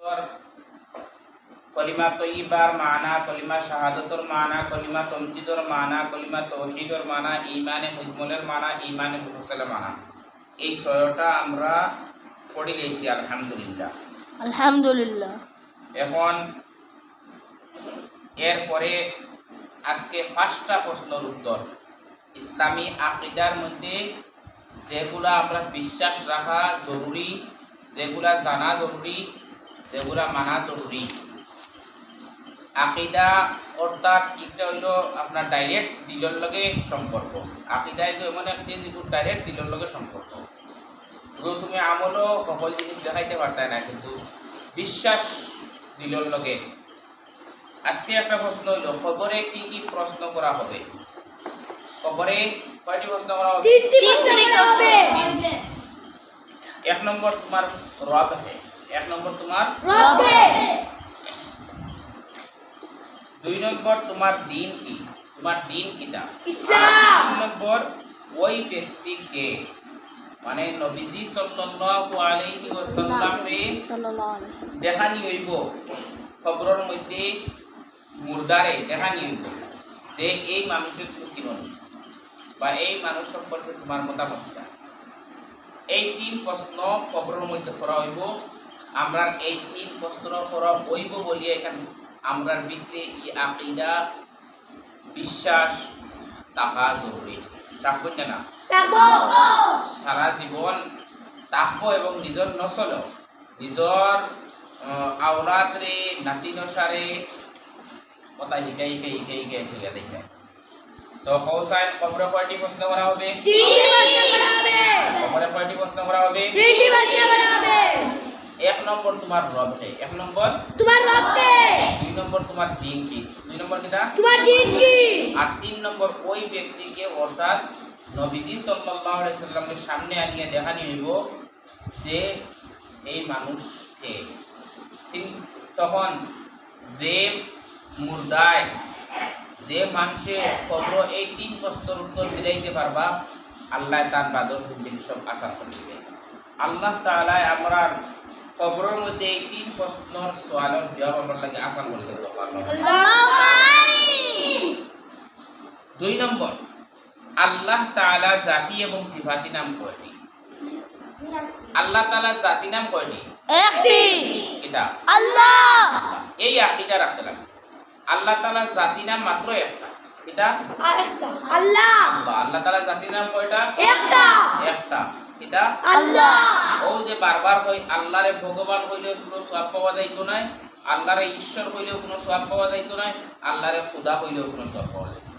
উত্তর কলিমা তয়্যিবার মানা, কলিমা শাহাদাতুর মানা, কলিমা তামজিদের মানা, কলিমা তাওহীদের মানা, ঈমানে মুজমালের মানা, ঈমানে মুফাসসালের মানা। এই ছয়টা আমরা পড়ে গেছি আলহামদুলিল্লাহ। আলহামদুলিল্লাহ। এখন এরপরে আজকে 5টা প্রশ্নের উত্তর। ইসলামী আকীদার মধ্যে যেগুলা আমরা বিশ্বাস রাখা জরুরি, যেগুলা জানা জরুরি, যেগুলা মানা জরুরি। আকীদা অর্থাৎ এটা হইল আপনার ডাইরেক্ট দিলের লগে সম্পর্ক। আকীদা তো এমন একটা যেগুলো ডাইরেক্ট দিলের লগে সম্পর্ক। তুমি আমলও সকল জিনিস দেখাইতে পারতে না, কিন্তু বিশ্বাস দিলের লগে। আজকে একটা প্রশ্ন হইল, খবরে কি কি প্রশ্ন করা হবে? খবরে কয়টি প্রশ্ন করা হবে? 1 নম্বর তোমার রব হে, 1 নম্বর তোমার রব হে। 2 নম্বর তোমার দিন কি, তোমার দিন কিটা ইসলাম। 3 নম্বর ওই ব্যক্তিকে মানে নবীজি সাল্লাল্লাহু আলাইহি ওয়াসাল্লাম রে সাল্লাল্লাহু আলাইহি ওয়াসাল্লাম দেখানি হইব, খবরের মধ্যে মুর্দারে দেখানি হইব যে এই মানুষের খুশি নন বা এই মানুষ সম্পর্কে তোমার মতামত কি। এই 3 প্রশ্ন খবরের মধ্যে করা হইব। আমরা এই 3 প্রশ্ন করা হইব বলি এখানে আমরা ভিতরে এই আকীদা বিশ্বাস থাকা জরুরি। থাকবেন না? সারা জীবন থাকবো এবং নিজের নসল নিজের আওলাদরে নাতি নসারে কথা শিকাই ফেলে দেখে। তো হৌসাইন কবরে কয়টি প্রশ্ন করা হবে? কবরে কয়টি প্রশ্ন করা হবে? 1 নম্বর তোমার রব কে, 1 নম্বর তোমার রব কে। 2 নম্বর তোমার দিন কি, 2 নম্বর কিটা তোমার দিন কি। আর 3 নম্বর ওই ব্যক্তিকে অর্থাৎ নবীজি সাল্লাল্লাহু আলাইহি সাল্লামের সামনে আনিয়ে দেখানি হইব যে এই মানুষকে। তখন যে মুর্দায় যে মানুষে কবর এই 3 প্রশ্নের উত্তর দিতে পারবা, আল্লাহ তার বাদর জিন্দেগি সব আসান করে দিবে। আল্লাহ তাআলা আমরা কবরের মধ্যে এই 3 প্রশ্নের সওয়ালের জবাব আমরা লাগে আসান করে দিতে পারবো। 2 নম্বর আল্লাহ তাআলা জাতি এবং সিফাতি নাম কয়টি? আল্লাহ তাআলা জাতি নাম কয়টি? একটি। এটা আল্লাহ। এই আকীদা রাখতে লাগবে। আল্লাহ তাআলা জাতি নাম মাত্র একটা। এটা আল্লাহ। আল্লাহ তাআলা জাতি নাম কয়টা? একটা। একটা। এটা আল্লাহ। ও যে বারবার কই আল্লাহরে ভগবান কইলেও কোনো সওয়াব পাওয়া যাইতো না, আল্লাহরে ঈশ্বর কইলেও কোনো সওয়াব পাওয়া যাইতো না, আল্লাহরে খোদা কইলেও কোনো সওয়াব পাওয়া যাইতো না।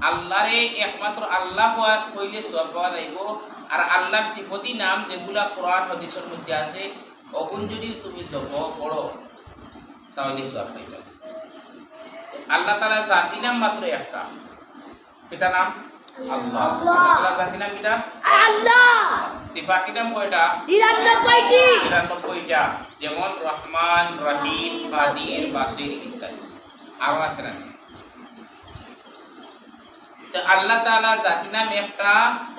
আল্লাহরে একমাত্র আল্লাহ কইলে সওয়াব পাওয়া যাইব। আর আল্লাহর সিফতি নাম যেগুলা কোরআন হাদিসের মধ্যে আছে ওগুন যদি তুমি জপ পড়ো তাহলে সওয়াব পাইবে। আল্লাহ তাআলা জাতি নাম মাত্র একটা, এটা নাম আল্লাহ। আল্লাহ তাআলা জাতি নাম কিটা? আল্লাহ। সিফাতি নাম কয়টা? 99টি। 99টা, যেমন রহমান, রহিম, কাদির, বাসির ইত্যাদি। আরো আছে না? তো আল্লাহ তাআলা জাতি নাম একটা,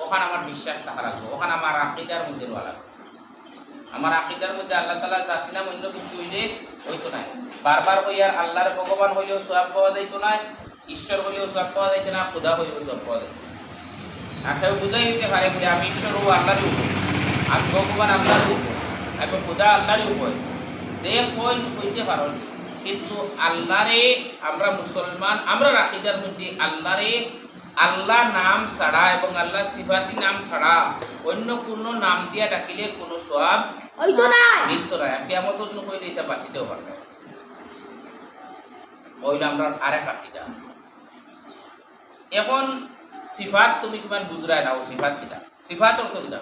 ওখানে আমার বিশ্বাস থাকা লাগবে, ওখানে আমার আকীদার মধ্যে রওয়া লাগবে। আমার আকীদার মধ্যে আল্লাহ তাআলা জাতি নাম অন্য কিছু হইলে হইতো না। বারবার কইয়ার আল্লাহর ভগবান হইলেও সওয়াব পাওয়া যাইতো না, ঈশ্বর হইলেও সওয়াব পাওয়া যাইতো না, খোদা হইলেও সওয়াব পাওয়া যাইতো না। আচ্ছা বুঝাই দিতে পারে বলে আমি ঈশ্বর ও আল্লাহরই উপর, আমি ভগবান আল্লাহরই উপর, আমি খোদা আল্লাহরই উপর, যে হইতে পারো। কিন্তু আল্লাহরে আমরা মুসলমান, আমরা আকীদার মধ্যে আল্লাহরে আল্লাহ নাম ছাড়া এবং আল্লাহ সিফাতি নাম ছাড়া অন্য কোনো নাম দিয়া ডাকিলে কোনো সওয়াব হইতো না। মিলতো না। কিয়ামতের দিন কইলে এটা বাঁচিতেও পারবে না। ওইটা আমরা আরেক আকীদা। এখন সিফাত তুমি কিমান বুঝরাই নাও, সিফাত কিটা? সিফাত অর্থ কিটা?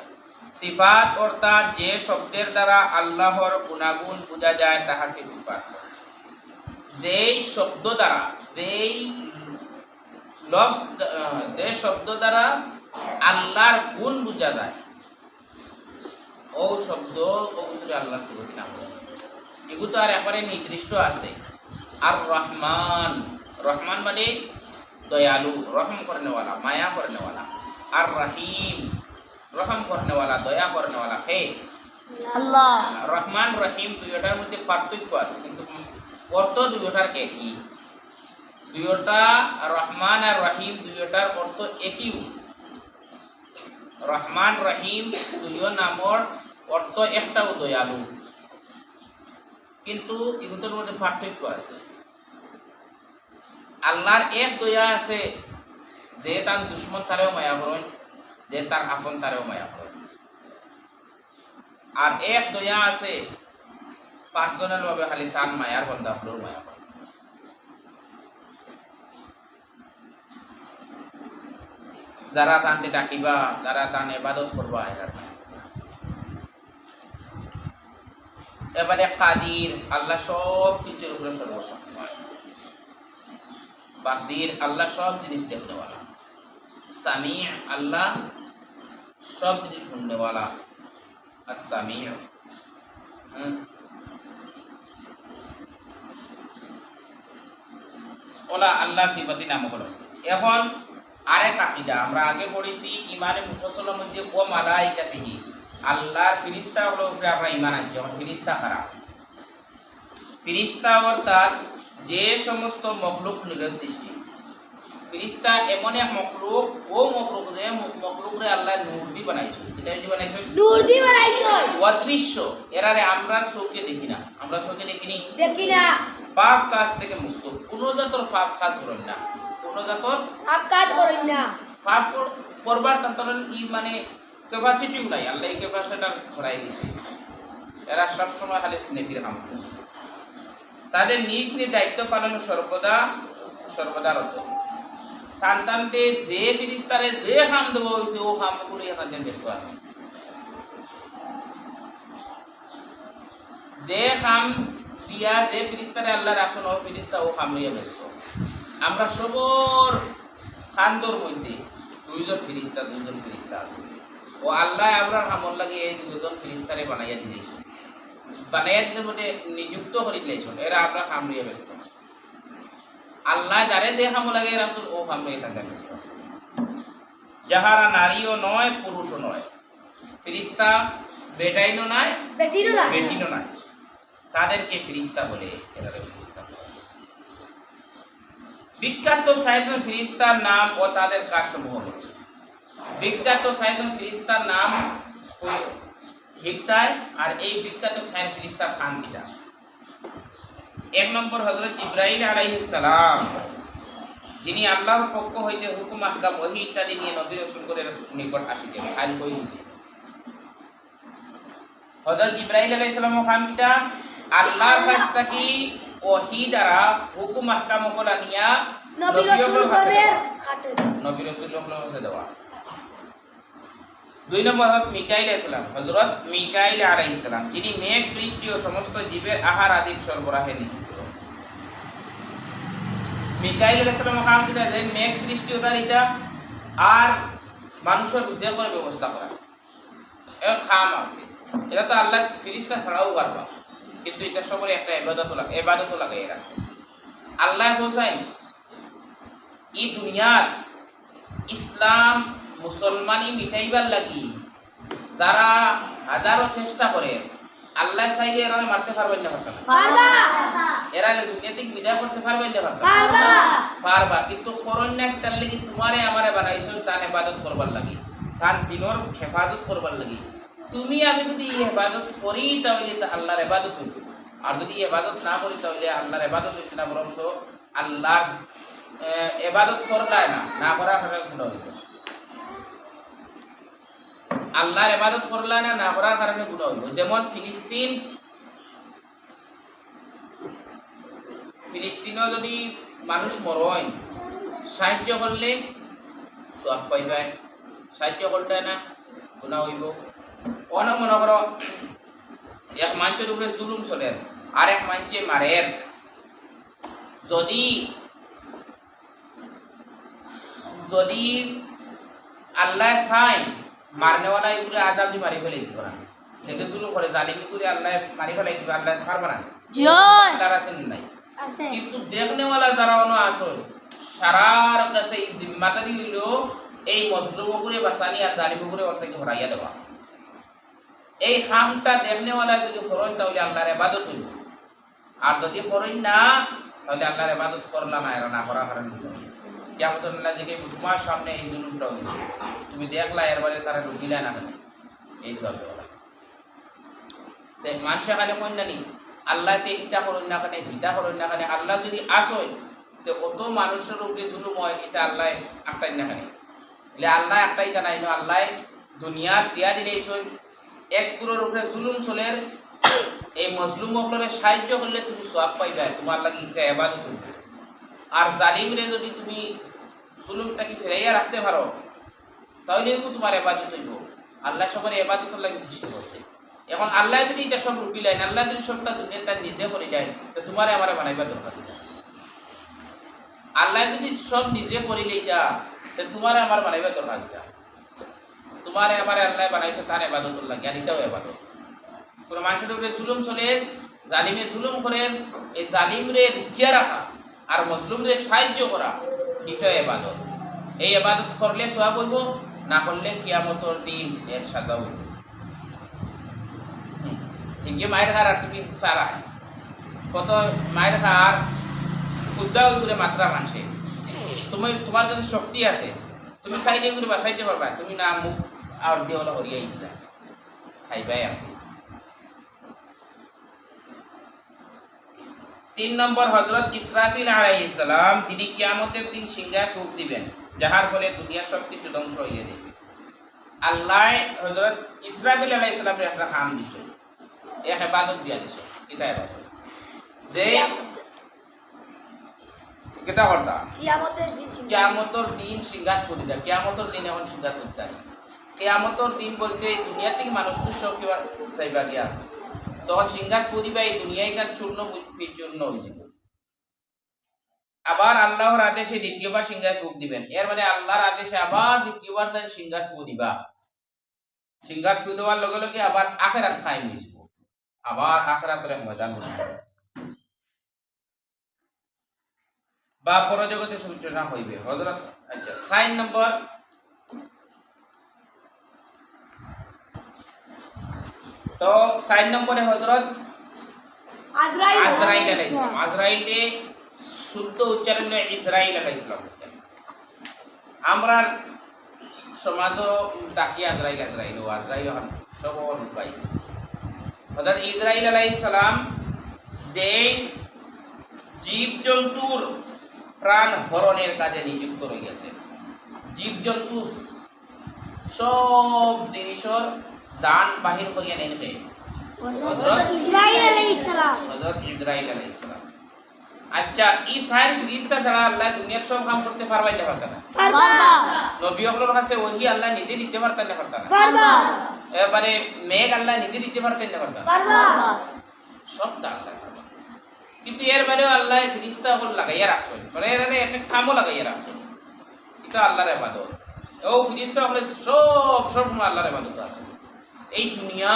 সিফাত অর্থাৎ যে শব্দের দ্বারা আল্লাহর গুণাগুণ বোঝা যায় তাহাকে সিফাত। যেই শব্দ দ্বারা যে শব্দ দ্বারা আল্লাহর গুণ বোঝা যায় ও শব্দ ওগুলো আল্লাহর সিফাতি নাম। এগুলো আর একেবারে নির্দিষ্ট আছে। আর রহমান, রহমান মানে दयालु, रहम करने वाला, माया करने वाला। और रहीम, रहम करने वाला, दया करने वाला है। আল্লাহ রহমান রহিম দুইটার মধ্যে পার্থক্য আছে, কিন্তু অর্থ দুইটার একই। দুইটা রহমান আর রহিম দুইটার অর্থ একই। রহমান রহিম দুইও নামর অর্থ একটাও দয়ালু, কিন্তু এগুলোর মধ্যে পার্থক্য আছে। আল্লাহর এক দয়া আছে, যে তার দুশ্মন তারেও মায়া করেন, যে তার আপন তারেও মায়া করেন। আর এক দয়া আছে পার্সোনাল ভাবে খালি তার মায়ার বন্ধা হলেও মায়া করেন। যারা তানকে ডাকিবা, যারা তান ইবাদত করবা, এবারে কাদির আল্লাহ সব কিছুর উপরে সর্বসময়, বাসির আল্লাহ সব জিনিস দেখনেওয়ালা, সামি আল্লাহ সব জিনিস শুননেওয়ালা, আস-সামি। ওলা আল্লাহ সিফাতি নামক আছে। এখন আরেক আকীদা আমরা আগে পড়েছি ইমানে মুফাসসালের মধ্যে ও মালাইকাতিহি, আল্লাহর ফেরেশতা হলো উপরে আমরা ঈমান আনছি। এখন ফেরেশতা কারা? ফেরেশতা অর্থাৎ যে সমস্ত মখলুক নির সৃষ্টি। ফেরেশতা এমন এক মখলুক, ও মখলুক যে মখলুকরে আল্লাহ নূর দিয়ে বানাইছে। এটা দিয়ে বানাইছে, নূর দিয়ে বানাইছে, অদৃশ্য। এরারে আমরা চোখে দেখি না, আমরা চোখে দেখিনি, দেখি না। পাপ কাজ থেকে মুক্ত, কোনো জাতর পাপ কাজ করেন না, কোনো জাতর পাপ কাজ করেন না। পাপ করবার তার ই মানে ক্যাপাসিটিও নাই, আল্লাহ এই ক্যাপাসিটিটা ঘোরাই দিয়েছে। এরা সবসময় খালি নেকির কাম করে, তাদের নিজ নিজ দায়িত্ব পালন সর্বদা রত। টানতে যে ফিরিস্তারে যে কাম দেবো হয়েছে ও কামগুলো এখানে ব্যস্ত আছে। যে কাম দিয়া যে ফিরিস্তারে আল্লাহ রাখুন ও ফিরিস্তা ও কাম লইয়া ব্যস্ত। আমরা সবর কান্দর মধ্যে দুইজন ফিরিস্তা আছে, ও আল্লাহ আমরা কামর লাগে এই দুজন ফিরিস্তারে বানাইয়া দিয়েছে, বানাইয়া দিতে বলে নিযুক্ত করে দিয়েছেন। এরা আমরা কাম লইয়া ব্যস্ত। আল্লাহ যারে যে কাম লাগে এরা ও কাম লইয়া থাকা ব্যস্ত আছে। যাহারা নারীও নয় পুরুষও নয়, ফিরিস্তা বেটাইনও নয় বেটিনও নয়, তাদেরকে ফিরিস্তা বলে। এরা ফিরিস্তা বিখ্যাত সাইদুল ফিরিস্তার নাম ও তাদের কাজসমূহ হল। বিখ্যাত সাইদুল ফিরিস্তার নাম হিকতায়, আর এই বিখ্যাত সাইদ ফিরিস্তার খান কিটা। এক নম্বর হযরত জিবরাইল আলাইহিস সালাম, যিনি আল্লাহর পক্ষ হইতে হুকুম আহকাম ওহী ইত্যাদি নিয়ে নবী রাসূলগণের নিকট আসিতেন। আল কই দিছে হযরত জিবরাইল আলাইহিস সালাম খান কিটা আল্লাহর কাছ থেকে ওহী দ্বারা হুকুম আহকাম গুলো নিয়া নবী রাসূলগণের কাছে দেওয়া। দুই নম্বর হযরত মিকাইল আলাইহিস সালাম, যিনি মেঘ বৃষ্টি ও সমস্ত জীবের আহার আদির সরবরাহে নিযুক্ত। মিকাইল আলাইহিস সালাম কাম কিটা দেন মেঘ বৃষ্টি ওটার এটা আর মানুষের বুঝে করে ব্যবস্থা করা। এর খাম আছে, এটা তো আল্লাহ ফেরেশতা ছাড়াও পারবা, কিন্তু এটা সবরে একটা ইবাদত লাগে। এর আছে আল্লাহ হোসাইন এই দুনিয়ার ইসলাম মুসলমানি মিটাইবার লাগি যারা হাজারো চেষ্টা করে, আল্লাহ চাইলে এরা মারতে পারবেন না, এরা দুনিয়াতে বিদায় করতে পারবেন না, পারবা, কিন্তু করন্যাটার লাগি তোমারে আমারে বানাইছো তার ইবাদত করবার লাগি, তার দিনের হেফাজত করবার লাগি। তুমি আমি যদি ইবাদত করি তাহলে আল্লাহর ইবাদত হইবে, আর যদি ইবাদত না করি তাহলে আল্লাহর ইবাদত হইবে না, বরং আল্লাহর ইবাদত করলাই না করার কারণে গুনাহ হইবে। আল্লাহর ইবাদত করলা না করার কারণে গুনাহ হইব। যেমন ফিলিস্তিনও যদি মানুষ মরয়, সাহায্য করলে সওয়াব পাইবে, সাহায্য করতে না গুনাহ হইব। অনেক মনে করো এক মানুষের উপরে জুলুম চলে আর এক মানুষে মারের, যদি আল্লাহ চাই মারনেওয়ালা এগুলো আজাব দিয়ে মারি ফেলে দিতে পারেন, যেটা জুলুম করে জালিমি করে আল্লাহ মারি ফেলে দিবে, আল্লাহ পারবে না, তার আছেন নাই। কিন্তু দেখনেওয়ালা যারা অন্য আসল সারার কাছে এই জিম্মাদারি হইল এই মজলুম করে বাঁচানি আর জালিম করে ওর থেকে হরাইয়া দেওয়া। এই খামটা দেখনেওয়ালা যদি করেন তাহলে আল্লাহর ইবাদত হইব, আর যদি করেন না তাহলে আল্লাহর ইবাদত করলাম না, এরা না করা কারণ কিয়ামতের আল্লাহ দেখে তোমার সামনে এই জুলুমটা হইল, তুমি দেখলা এরবারে তারা ঢুকিলা না কেন, এই জবাব বলা। মানুষ এখানে কইন নানি আল্লাহতে ইটা করেন না কেন, হিতা করেন না কেন, আল্লাহ যদি আসয় তো কত মানুষের উপরে জুলুম হয়, এটা আল্লাহ একটাই না কেন, আল্লাহ একটাই জানাই না, আল্লাহ দুনিয়ার দিয়া দিলে এক গুরুর উপরে জুলুম চলের, এই মজলুম সকলে সাহায্য করলে তুমি সওয়াব পাইবা, তোমার লাগি এটা ইবাদত হইবে। আর জালিমরে যদি তুমি জুলুমটাকে ফেরাইয়া রাখতে পারো তাহলে তোমার ইবাদত হইব। আল্লাহ সবার ইবাদতের লাগি সৃষ্টি করছে। এখন আল্লাহ যদি এটা সব রুবিলাইন, আল্লাহ যদি সবটা দুনিয়াটা নিজে করে যায় তো তোমার আমার বানাইবা দরকার নেই। আল্লাহ যদি সব নিজে করিলে এটা তো তোমার আমার বানাইবা দরকার নেই। তোমার আমার আল্লাহ বানাইছে তার ইবাদতের লাগি, আর এটাও ইবাদত। কোন মানুষের উপরে জুলুম চলেন, জালিমে জুলুম করেন, এই জালিমরে রুখিয়া রাখা আর মজলুমদের সাহায্য করা এটাও ইবাদত। এই ইবাদত করলে সওয়াব হইব, না করলে কিয়ামতের দিন এর সাজা হইব। হিংগে মায়ের হার আর তুমি সারা কত মায়ের হার সুদ্ধা ওই করে মাত্রা মানছে, তুমি তোমার যদি শক্তি আছে তুমি সাইডে করে বাঁচাইতে পারবা, তুমি না মুখ আর দিয়ে ওলা হরিয়াই দিলা খাইবাই। আপনি 3 নম্বর হযরত ইসরাফিল আলাইহিস সালাম, তিনি কিয়ামতের দিন সিংহায় ফুঁক দিবেন, যাহার ফলে দুনিয়া সব কিছু ধ্বংস হয়ে যাবে। আল্লাহ হযরত ইসরাফিল আলাইহিস সালামের একটা কাম দিছে, এক ইবাদত দিয়া দিছে। এটা ইবাদত যে কেটা করতা কিয়ামতের দিন সিংহাত করে দেয়। কিয়ামতের দিন এখন সিংহাত করতে হয়। কিয়ামতের দিন বলতে দুনিয়া থেকে মানুষ তো সব কিবা যাইবা গিয়া, তখন সিংহাত করিবা এই দুনিয়ায় কার চূর্ণ বিচূর্ণ হয়ে যাবে। আবার আল্লাহর আদেশে দ্বিতীয়বার সিংহাত ফুঁক দিবেন, এর মানে আল্লাহর আদেশে আবার দ্বিতীয়বার তাই সিংহাত ফুঁক দিবা। সিংহাত ফুঁক দেওয়ার লগে লগে আবার আখিরাত কায়েম হয়ে যাবে, আবার আখিরাতের ময়দান হবে বা পরজগতে সূচনা হইবে। হযরত আচ্ছা 6 নম্বর তো 6 নম্বরে হযরত আজরাইল আলাইহিস সালাম, আজরাইলে শুদ্ধ উচ্চারণ ইসরাইল আলাইহিস সালাম। আমরা সমাজও ডাকি আজরাইল আজরাইল ও আজরাইল সব রূপাই। হযরত ইসরাইল আলাইহিস সালাম যে জীবজন্তুর প্রাণ হরণের কাজে নিযুক্ত রয়েছে, জীবজন্তু সব জিনিসের জান বাহির করিয়া নেন কে হযরত ইসরাইল আলাইহিস সালাম। আচ্ছা এই সাইর ফেরেশতা দ্বারা আল্লাহ দুনিয়ার সব কাম করতে পারবাই না পারতা না? পারবা। নবী হকর কাছে ওহি আল্লাহ নিজে দিতে পারতেন না পারতা না? পারবা। এবারে মেঘ আল্লাহ নিজে দিতে পারতেন না পারতা? পারবা। সব আল্লাহ। কিন্তু এর বাইরেও আল্লাহ ফেরেশতা হল লাগাইয়া রাখছেন, মানে এর এক কামও লাগাইয়া রাখছেন। এটা আল্লাহর ইবাদত। ও ফেরেশতা হলে সব সময় আল্লাহর ইবাদত আছে। এই দুনিয়া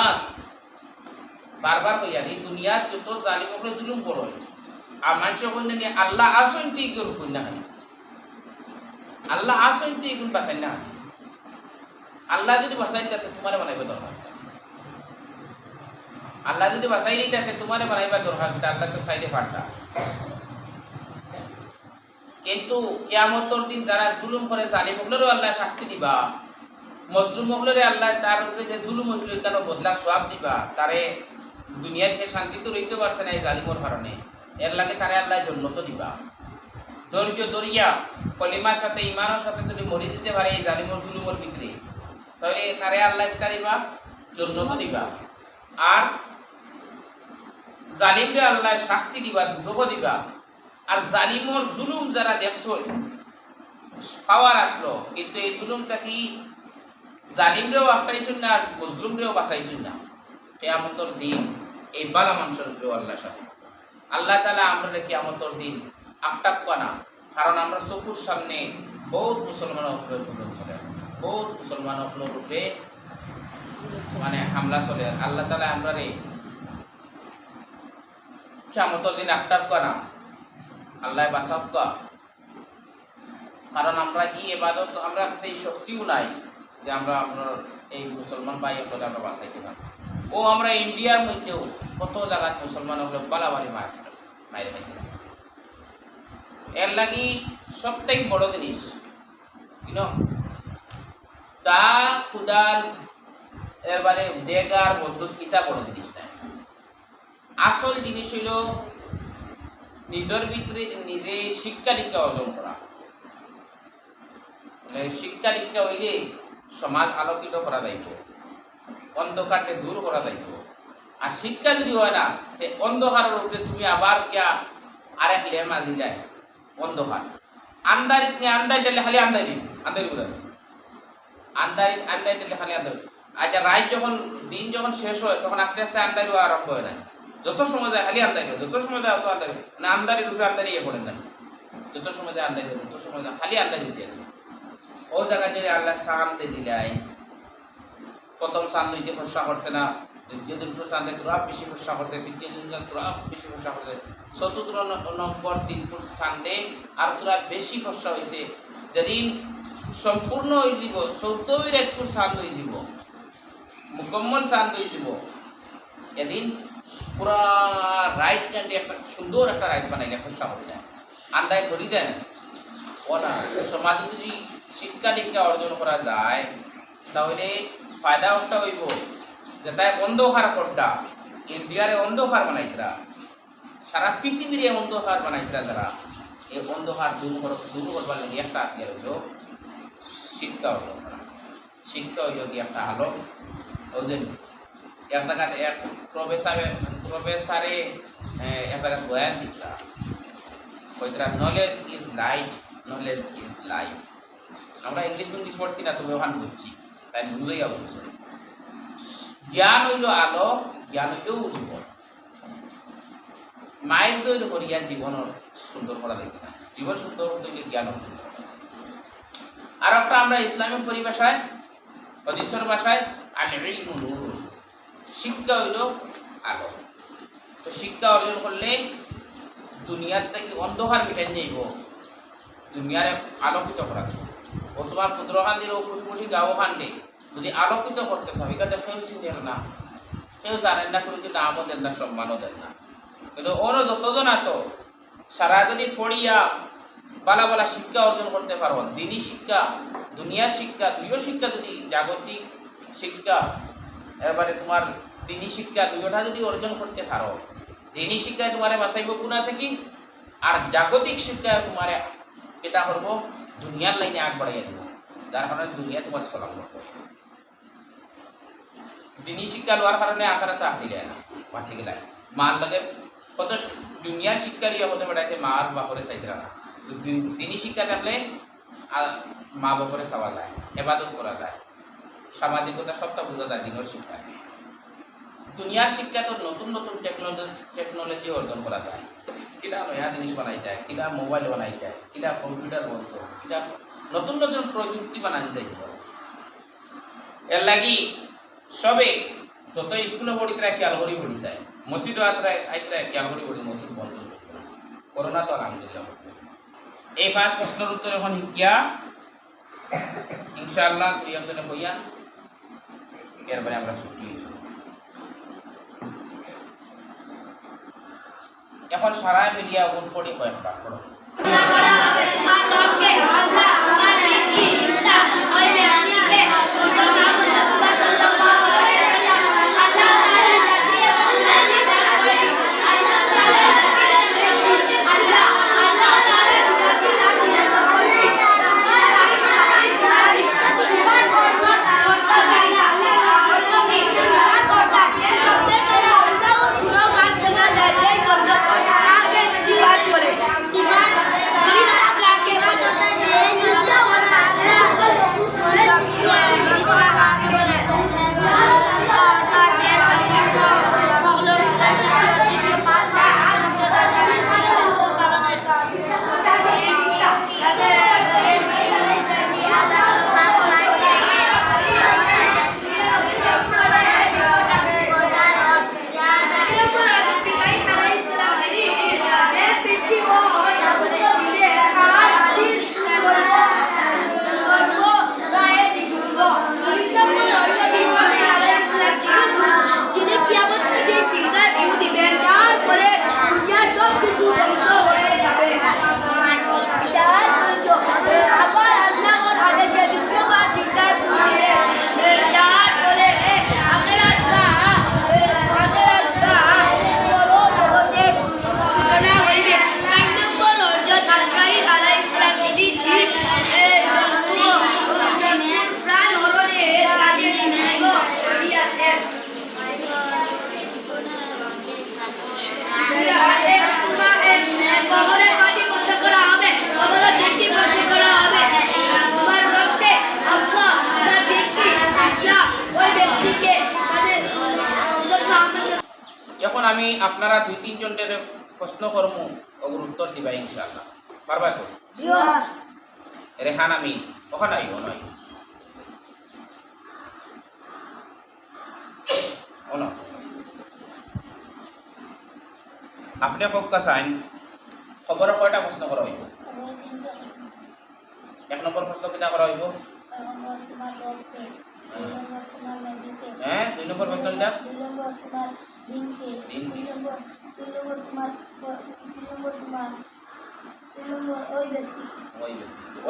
বারবার কইয়া এই দুনিয়া যত জালিম উপরে জুলুম করে আর মানুষের কোন জানি আল্লাহ আসেন ঠিক করুন না, আল্লাহ আসেন ঠিক বাঁচাই না। আল্লাহ যদি বাঁচাই তাতে তোমার বানাইবে দরকার, আল্লাহ যদি বাঁচাই নিতে তোমার বানাইবার দরকার, আল্লাহ তো চাইলে পারতা। কিন্তু কিয়ামতের দিন যারা জুলুম করে জালিম হলেও আল্লাহ শাস্তি দিবা, মজলুম হলে আল্লাহ তার উপরে যে জুলুম হইল তার বদলা সওয়াব দিবা। তারে দুনিয়াতে শান্তি তো রইতে পারছে না এই জালিমের কারণে, এর লাগে তারে আল্লাহ জান্নাত দিবা। ধৈর্য ধরিয়া কলিমার সাথে ইমানের সাথে যদি মরে দিতে পারে এই জালিমের জুলুমের ভিতরে, তাহলে তারে আল্লাহ দিবা জান্নাত দিবা। আর জালিমরে আল্লাহ শাস্তি দিবা, দুজক দিবা। আর জালিমর জুলুম যারা দেখছো পাওয়ার আসলো, কিন্তু এই জুলুমটা কি জালিমরেও আটকাইছেন না আর মজলুমরেও বাঁচাইছেন না। কিয়ামতের দিন এই বালা মানুষের উপরেও আল্লাহ শাস্তি। আল্লাহ তাআলা আমরা কিয়ামতের দিন আটকাবো না, কারণ আমরা চকুর সামনে বহুত মুসলমানের উপরে জুলুম চলে, বহুত মুসলমানের উপরে মানে হামলা চলে। আল্লাহ তাআলা আমরা কিয়ামতের দিন আটকাবো না, আল্লাহ বাঁচাবো। কারণ আমরা কি ইবাদত, আমরা সেই শক্তিও নাই যে আমরা আপনার এই মুসলমান ভাই আমরা বাঁচাইতে পারি। ও আমরা ইন্ডিয়ার মধ্যেও কত জায়গায় মুসলমান হলে বালাবালি মায়ের মাইছে এর লাগি সবথেকে বড় জিনিস তা খুদার এবারে বেগার বন্ধুত কিতা বড় জিনিস নাই আসল জিনিস হইল নিজের ভিতরে নিজে শিক্ষা দীক্ষা অর্জন করা শিক্ষা দীক্ষা হইলে সমাজ আলোকিত করা যাইব অন্ধকারকে দূর করা যাইব আর শিক্ষা যদি হয় না অন্ধকারের উপরে তুমি আবার কিয়া আরেক লেম আজি যায় অন্ধকার আন্দারি দিলে খালি আন্দারি বলে আন্দারি দিলে খালি আন্দারি আচ্ছা রাত যখন দিন যখন শেষ হয় তখন আস্তে আস্তে আন্দারি আরম্ভ হয় না যত সময় যায় খালি আন্দারি যত সময় যায় অত আন্দারি না আন্দারির উপরে আন্দারি পড়েন না যত সময় যায় আন্দারি তত সময় যায় খালি আন্দারি দিতে আছে ও জায়গা যদি আল্লাহ শান্তি দিলাই প্রথম চাঁদ দুইতে ফসা করছে না দ্বিতীয় দিন চাঁদে তোরা বেশি ফসা করছে তৃতীয় দিন তোরা বেশি ফসা করছে চতুর্থ নম্বর দিনপুর চাঁদে আর তোরা বেশি ফসা হয়েছে যেদিন সম্পূর্ণ হয়ে যাব 14 একটু চাঁদ হয়ে যাব মুকম্মল চাঁদ হয়ে যাব এদিন পুরা রাইট ক্যান্ডে একটা সুন্দর একটা রাইট বানাইলে ফসা হয়ে যায় আন্দায় ধরি দেয় না ওরা সমাজে যদি শিক্ষা দীক্ষা অর্জন করা যায় তাহলে ফায়দা একটা হইব যেটা অন্ধকার করটা ইন্ডিয়ারে অন্ধকার বানাইতরা সারা পৃথিবীর অন্ধকার বানাইতরা যারা এই অন্ধকার দূর করবার লাগে একটা আত্মীয় হইল শিক্ষা অর্জন করা শিক্ষা হইল কি একটা আলো ওই এক জায়গাতে এক প্রফেসরে এক জায়গায় বয়ান দিতা ওইটা knowledge is light knowledge is life আমরা ইংলিশ পড়ছি না তবে ওখানে বুঝছি তাই বুঝেই অবশ্য জ্ঞান হইল আলো জ্ঞান হইলেও জীবন মায়ের তৈরি করিয়া জীবনের সুন্দর করা দেখতে না জীবন সুন্দর করতে হইলে জ্ঞান হতে আর একটা আমরা ইসলামিক পরিভাষায় হাদিসের ভাষায় আল ইলমু নূর শিক্ষা হইল আলো তো শিক্ষা অর্জন করলে দুনিয়ার থেকে অন্ধকার মিটাই যাইব দুনিয়ারে আলোকিত করা ও তোমার পুত্রকান্দির উপরি গাঁও খান্ডে যদি আলোকিত করতে হবে এটা কেউ চিনেন না কেউ জানেন না কোনো নামও দেন না সম্মানও দেন না কিন্তু অন্য যতজন আছো সারা যদি ফড়িয়া বালা বালা শিক্ষা অর্জন করতে পারো দিনী শিক্ষা দুনিয়ার শিক্ষা দুইও শিক্ষা যদি জাগতিক শিক্ষা এবারে তোমার দিনী শিক্ষা দুইটা যদি অর্জন করতে পারো দিনী শিক্ষায় তোমার বাঁচাইব গুণা থেকে আর জাগতিক শিক্ষায় তোমার এটা করবো দুনিয়ার লাইনে আগ বাড়াইয়া দেবো যার কারণে দুনিয়া তোমার চলাফল করবে দিনী শিক্ষা লওয়ার কারণে আকারে তো আহি যায় না বাঁচি গেলে মার লগে কত দুনিয়ার শিক্ষা দিয়ে হতে পারে মার বাপরে চাইতে না দিনী শিক্ষা থাকলে মা বাপরে চাওয়া যায় এবাদত করা যায় সামাজিকতা সবটা বোঝা যায় দিনের শিক্ষা দুনিয়ার শিক্ষা তো নতুন নতুন টেকনোলজি অর্জন করা যায় কিনা নয়া জিনিস বানাই যায় কিনা মোবাইল বানাই যায় কিনা কম্পিউটার বলতো কিনা নতুন নতুন প্রযুক্তি বানাই যায় এর লাগি সবে যত স্কুলে পড়িতে খেয়াল করি পড়ি যায় মসজিদ আইতে খেয়াল করি পড়ি মসজিদ বন্ধ করোনা তো আলহামদুলিল্লাহ এই 5 প্রশ্নের উত্তর এখন শিক্ষা ইনশাআল্লাহ তুই একজনে হইয়া এরপরে আমরা ছুটি হয়েছি এখন সারা মিডিয়া ওর ফোড়ে কয়েকটা করো Sivan, আমি আপনারা 2-3 জনের প্রশ্ন করমু ওগুর উত্তর দিবা ইনশাআল্লাহ পারবা তো জিও রেহান আমি ওখানে আইও নয় ওনা আপনি ফোকাস আইন খবর কয়টা প্রশ্ন করা হইব 1 নম্বর প্রশ্ন কিটা করা হইব হ্যাঁ 2 নম্বর প্রশ্ন কিটা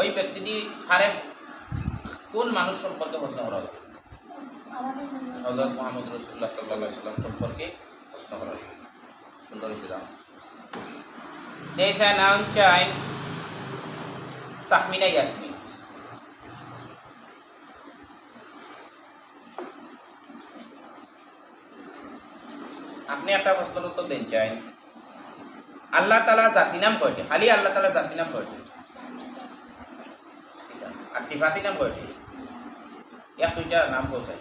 ওই ব্যক্তিটি হারে কোন মানুষ সম্পর্কে প্রশ্ন করা হইব হযরত মুহাম্মদ রাসূলুল্লাহ সাল্লাল্লাহু আলাইহি ওয়াসাল্লাম সম্পর্কে প্রশ্ন করা হইব সুন্দর ছিল দেশা নাম চাই তাহমিনা ইয়াসমিন আপনি একটা প্রশ্নের উত্তর দেন চাই আল্লাহ তাআলা জাতি নাম কয়টি খালি আল্লাহ তাআলা জাতি নাম কয়টি আর সিফাতি নাম কয়টি এক দুইটা নাম কোথায়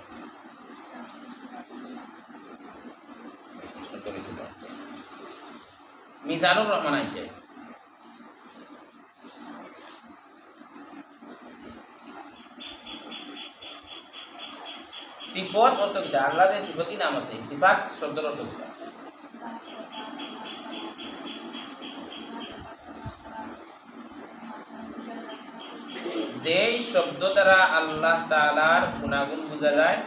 মিজানুর রহমান আছে সিফত অর্থ কিটা আল্লাহ যে সিফতি নাম আছে সিফাত শব্দের অর্থ কিটা যে শব্দ দ্বারা আল্লাহ তাআলার গুণাগুণ বোঝা যায়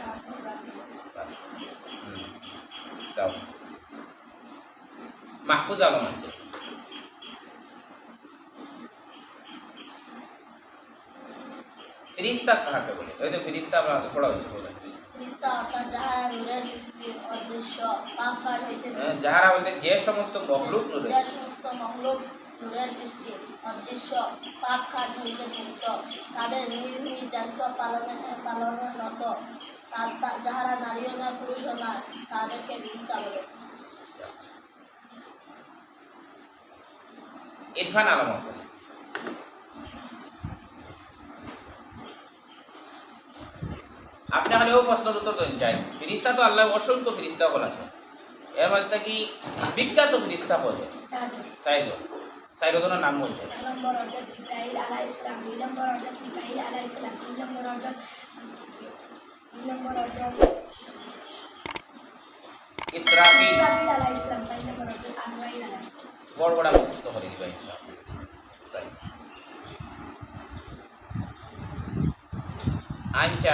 দাও মাহফুজ আলম আছে ফিরিস্তা কাকে বলে ওই তো ফিরিস্তা আমরা পড়া হয়েছে বলে ফেরেশতা অর্থাৎ যাহারা নূরের সৃষ্টি অদৃশ্য পাক কাজ হইতে যাহারা বলতে যে সমস্ত মখলুক নূরের যে সমস্ত মখলুক নূরের সৃষ্টি অদৃশ্য পাক কাজ হইতে মুক্ত তাদের নিজ নিজ দায়িত্ব পালনের নত যাহারা নারীও না পুরুষও না তাদেরকে ফেরেশতা বলে ইরফান আলম আপনি খালি ও প্রশ্নের উত্তর দেন চাই ফিরিস্তা তো আল্লাহ অসংখ্য ফিরিস্তা বলা আছে এর মাঝে কি বিখ্যাত ফিরিস্তা বলে চাইজনের নাম বলছে নম্বর হযরত জিবরাইল আলাইহিস সালাম 2 নম্বর হযরত মিকাইল আলাইহিস সালাম 3 নম্বর হযরত ইসরাফিল আলাইহিস সালাম 4 নম্বর হযরত আজরাইল আলাইহিস সালাম বড় বড় মুখস্থ করে দিবা ইনশাআল্লাহ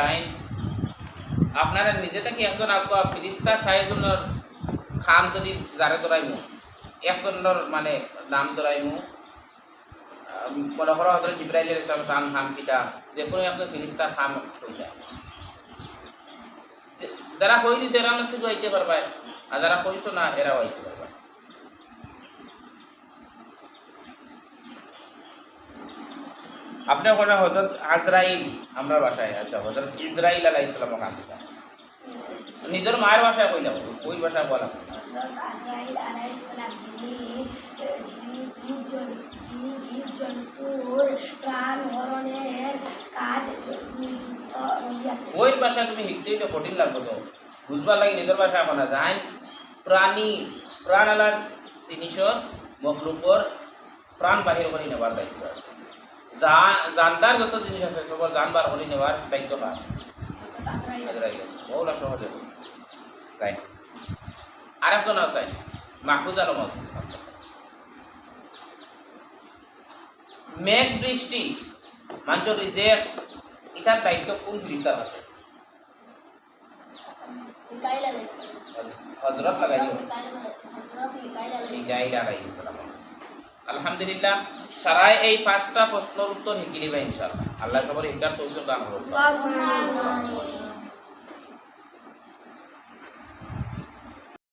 আইন আপনারা নিজে থেকে একজন আজ্ঞা ফিরিস্তা সাহেজনের খাম যদি যারে ধরাইমু একজনের মানে নাম ধরাইমু মনে করো হজরত জিবরাইল আলাইহিস সালাম খান খাম কিটা যে কোনো একজন ফিরিস্তার খাম হয়ে যায় যারা হই দিছে এরা মস্ত আইতে পারবে আর যারা হইছো না এরাও আইতে পারবে আপনি ওখানে হযরত আজরাইল আমরা ভাষায় আচ্ছা হযরত ইসরাইল আলাইহিস সালাম খান কিটা নিজের মায়ের ভাষায় কইলা ওই ভাষায় বলা হযরত আজরাইল আলাইহিস সালাম যিনি জীব-জন্তুর প্রাণ হরণের কাজ নিযুক্ত হইয়াছে ওই ভাষা তুমি হিকতেই তো কঠিন লাগবে তো বুঝবার লাগে নিজের ভাষা বলা যায় প্রাণী প্রাণ আলার জিনিসর মখলুকর প্রাণ বাহির করে নেবার দায়িত্ব আছে জানদার যত জিনিস আছে সবর জানবার করে নেবার দায়িত্ব পায় বহুলা সহজে তাই আরেকজন আছে মাহফুজ আলম মেঘ বৃষ্টি মাঞ্চ রিজেক্ট এটার দায়িত্ব কোন ফিরিস্তার আছে মিকাইল আলাইহিস সালাম হযরত লাগাইও হযরত মিকাইল আলাইহিস মিকাইল আলাইহিস সালাম আলহামদুলিল্লাহ সারাই এই 5টা প্রশ্নের উত্তর হিকিলিবা ইনশাআল্লাহ আল্লাহ সবার ইফতার তৌফিক দান করুন আল্লাহুম্মা আমিন